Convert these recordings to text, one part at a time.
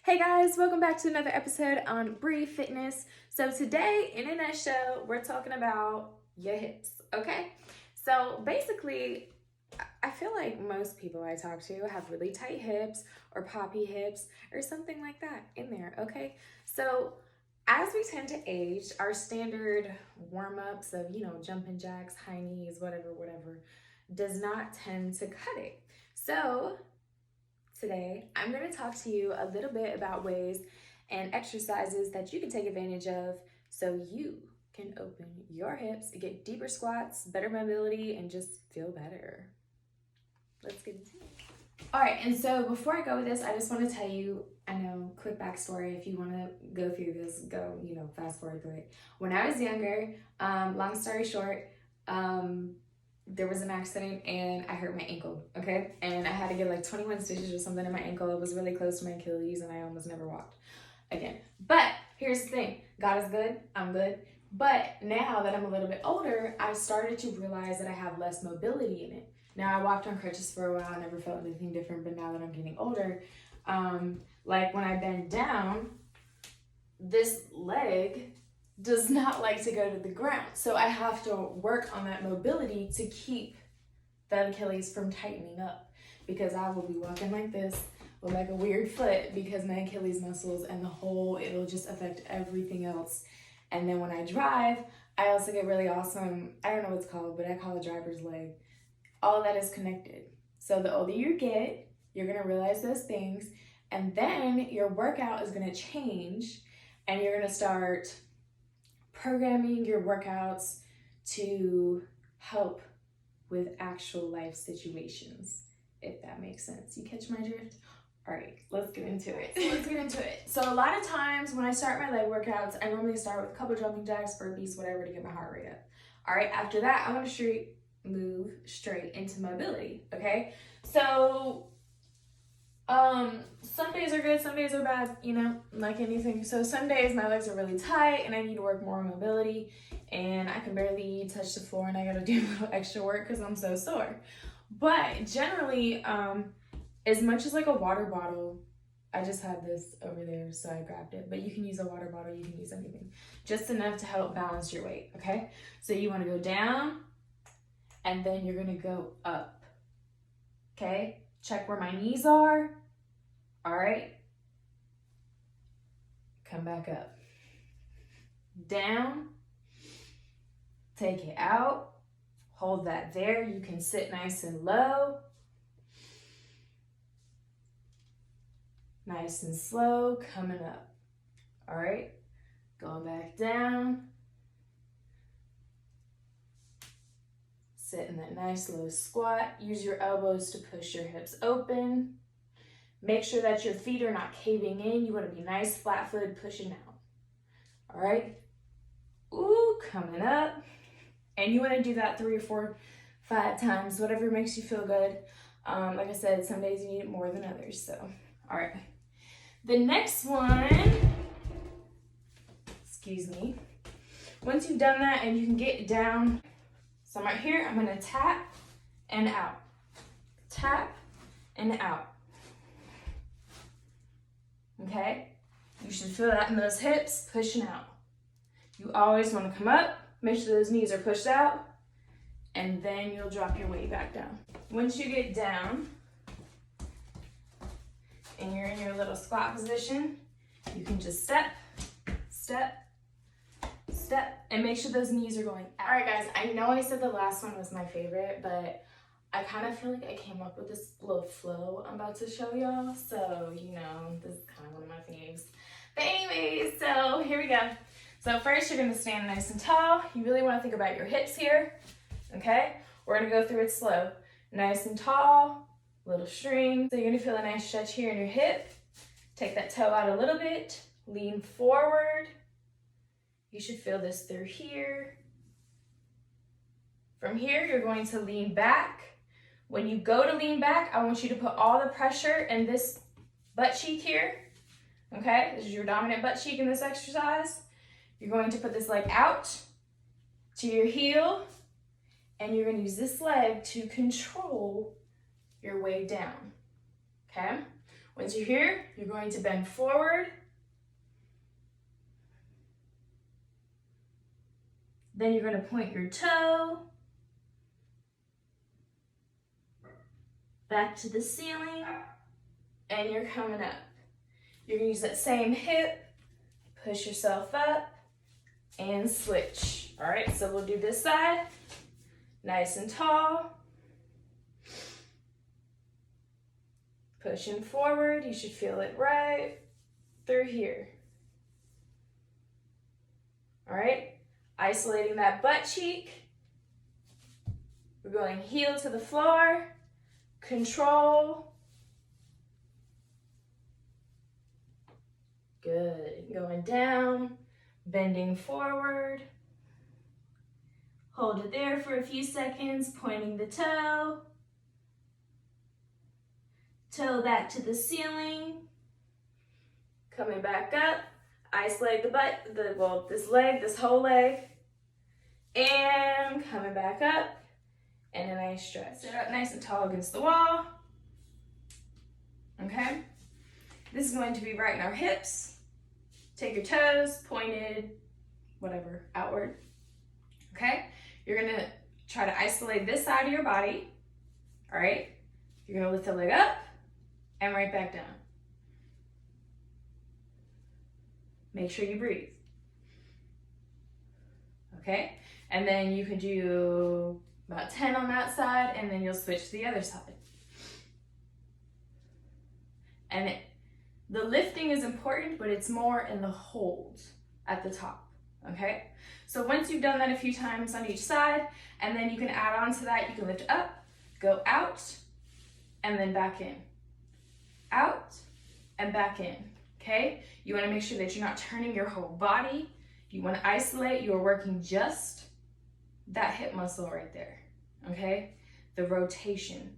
Hey guys, welcome back to another episode on Bree Fitness. So today, in a nutshell, we're talking about your hips, okay? So basically, I feel like most people I talk to have really tight hips or poppy hips or something like that in there, okay? So as we tend to age, our standard warm-ups of, jumping jacks, high knees, whatever, does not tend to cut it. So today, I'm going to talk to you a little bit about ways and exercises that you can take advantage of so you can open your hips, get deeper squats, better mobility, and just feel better. Let's get into it. All right, and so before I go with this, I just want to tell you, quick backstory. If you want to go through this, go, fast forward through it. When I was younger, long story short, there was an accident and I hurt my ankle, okay? And I had to get like 21 stitches or something in my ankle. It was really close to my Achilles and I almost never walked again. But here's the thing, God is good, I'm good. But now that I'm a little bit older, I started to realize that I have less mobility in it. Now I walked on crutches for a while, I never felt anything different, but now that I'm getting older, like when I bend down, this leg does not like to go to the ground. So I have to work on that mobility to keep the Achilles from tightening up, because I will be walking like this with like a weird foot because my Achilles muscles and it'll just affect everything else. And then when I drive, I also get really awesome, I don't know what it's called, but I call it driver's leg. All of that is connected. So the older you get, you're gonna realize those things, and then your workout is gonna change and you're gonna start programming your workouts to help with actual life situations, if that makes sense. You catch my drift? All right, let's get into it. So a lot of times when I start my leg workouts, I normally start with a couple jumping jacks, burpees, whatever, to get my heart rate up. All right, after that, I want to move straight into mobility, okay? So some days are good, some days are bad, like anything. So some days my legs are really tight and I need to work more on mobility and I can barely touch the floor and I gotta do a little extra work because I'm so sore. But generally, as much as like a water bottle, I just had this over there, so I grabbed it, but you can use a water bottle, you can use anything. Just enough to help balance your weight, okay? So you wanna go down and then you're gonna go up, okay? Check where my knees are. All right. Come back up. Down. Take it out. Hold that there. You can sit nice and low. Nice and slow, coming up. All right. Going back down. Sit in that nice low squat. Use your elbows to push your hips open. Make sure that your feet are not caving in. You want to be nice, flat-footed, pushing out. All right? Ooh, coming up. And you want to do that 3 or 4, 5 times, whatever makes you feel good. Like I said, some days you need it more than others. So, all right. The next one, excuse me. Once you've done that and you can get down, so I'm right here, I'm going to tap and out. Tap and out. Okay? You should feel that in those hips, pushing out. You always want to come up, make sure those knees are pushed out, and then you'll drop your weight back down. Once you get down, and you're in your little squat position, you can just step, step, step, and make sure those knees are going out. All right, guys, I know I said the last one was my favorite, but I kind of feel like I came up with this little flow I'm about to show y'all. So, this is kind of one of my faves. But anyways, so here we go. So first you're gonna stand nice and tall. You really wanna think about your hips here, okay? We're gonna go through it slow. Nice and tall, little string. So you're gonna feel a nice stretch here in your hip. Take that toe out a little bit, lean forward. You should feel this through here. From here, you're going to lean back. When you go to lean back, I want you to put all the pressure in this butt cheek here, okay? This is your dominant butt cheek in this exercise. You're going to put this leg out to your heel, and you're going to use this leg to control your way down, okay? Once you're here, you're going to bend forward. Then you're going to point your toe back to the ceiling, and you're coming up. You're going to use that same hip, push yourself up, and switch. All right, so we'll do this side, nice and tall. Pushing forward, you should feel it right through here. All right, isolating that butt cheek. We're going heel to the floor, control. Good, going down, bending forward. Hold it there for a few seconds, pointing the toe. Toe back to the ceiling. Coming back up, isolate the butt, this leg, this whole leg. And coming back up, and a nice stretch. Sit up nice and tall against the wall. Okay? This is going to be right in our hips. Take your toes, pointed, whatever, outward. Okay? You're gonna try to isolate this side of your body. All right? You're gonna lift the leg up and right back down. Make sure you breathe. Okay? And then you can do about 10 on that side, and then you'll switch to the other side. And the lifting is important, but it's more in the hold at the top, okay? So once you've done that a few times on each side, and then you can add on to that, you can lift up, go out, and then back in. Out, and back in, okay? You wanna make sure that you're not turning your whole body. You wanna isolate, you're working just that hip muscle right there, okay? The rotation,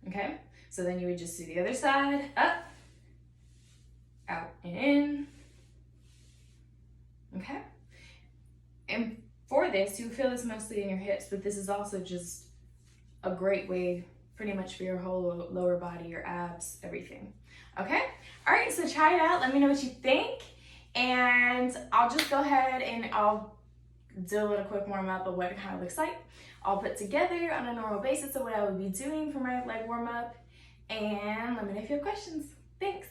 okay? So then you would just do the other side, up, out and in, okay? And for this, you feel this mostly in your hips, but this is also just a great way pretty much for your whole lower body, your abs, everything, okay? All right, so try it out. Let me know what you think. And I'll just go ahead and I'll do a little quick warm up of what it kind of looks like. I'll put together on a normal basis of what I would be doing for my leg warm up. And let me know if you have questions. Thanks.